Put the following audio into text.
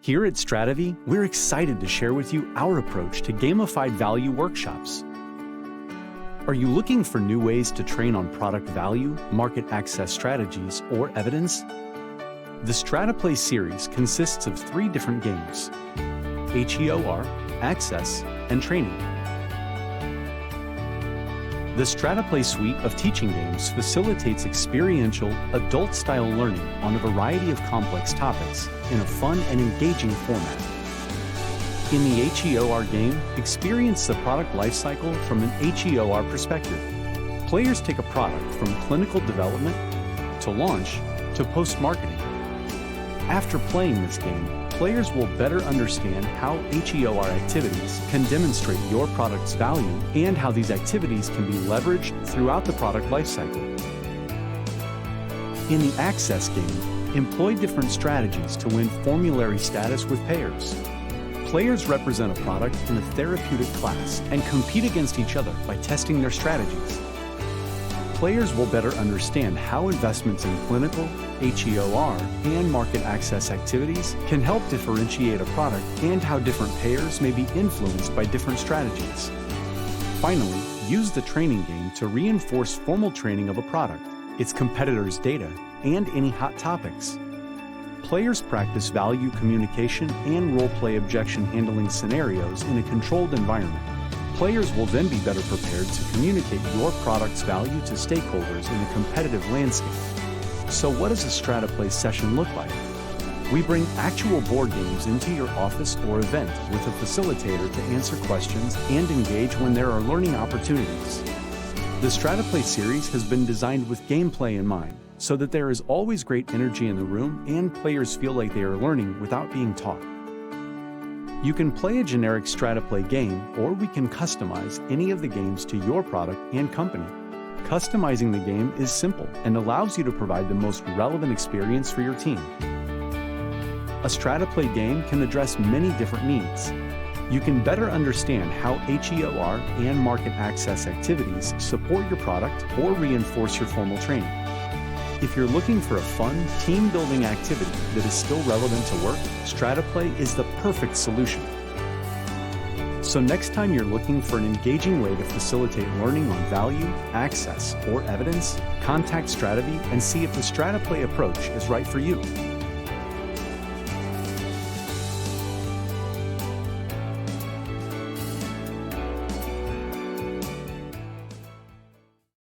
Here at Stratevi, we're excited to share with you our approach to gamified value workshops. Are you looking for new ways to train on product value, market access strategies, or evidence? The StratePlay series consists of 3 different games: HEOR, Access, and Training. The StratePlay suite of teaching games facilitates experiential, adult-style learning on a variety of complex topics in a fun and engaging format. In the HEOR game, experience the product lifecycle from an HEOR perspective. Players take a product from clinical development to launch to post-marketing. After playing this game, players will better understand how HEOR activities can demonstrate your product's value and how these activities can be leveraged throughout the product lifecycle. In the Access game, employ different strategies to win formulary status with payers. Players represent a product in a therapeutic class and compete against each other by testing their strategies. Players will better understand how investments in clinical, HEOR, and market access activities can help differentiate a product and how different payers may be influenced by different strategies. Finally, use the training game to reinforce formal training of a product, its competitors' data, and any hot topics. Players practice value communication and role-play objection handling scenarios in a controlled environment. Players will then be better prepared to communicate your product's value to stakeholders in a competitive landscape. So what does a StratePlay session look like? We bring actual board games into your office or event with a facilitator to answer questions and engage when there are learning opportunities. The StratePlay series has been designed with gameplay in mind, so that there is always great energy in the room and players feel like they are learning without being taught. You can play a generic StratePlay game, or we can customize any of the games to your product and company. Customizing the game is simple and allows you to provide the most relevant experience for your team. A StratePlay game can address many different needs. You can better understand how HEOR and market access activities support your product or reinforce your formal training. If you're looking for a fun, team-building activity that is still relevant to work, StratePlay is the perfect solution. So next time you're looking for an engaging way to facilitate learning on value, access, or evidence, contact Stratevi and see if the StratePlay approach is right for you.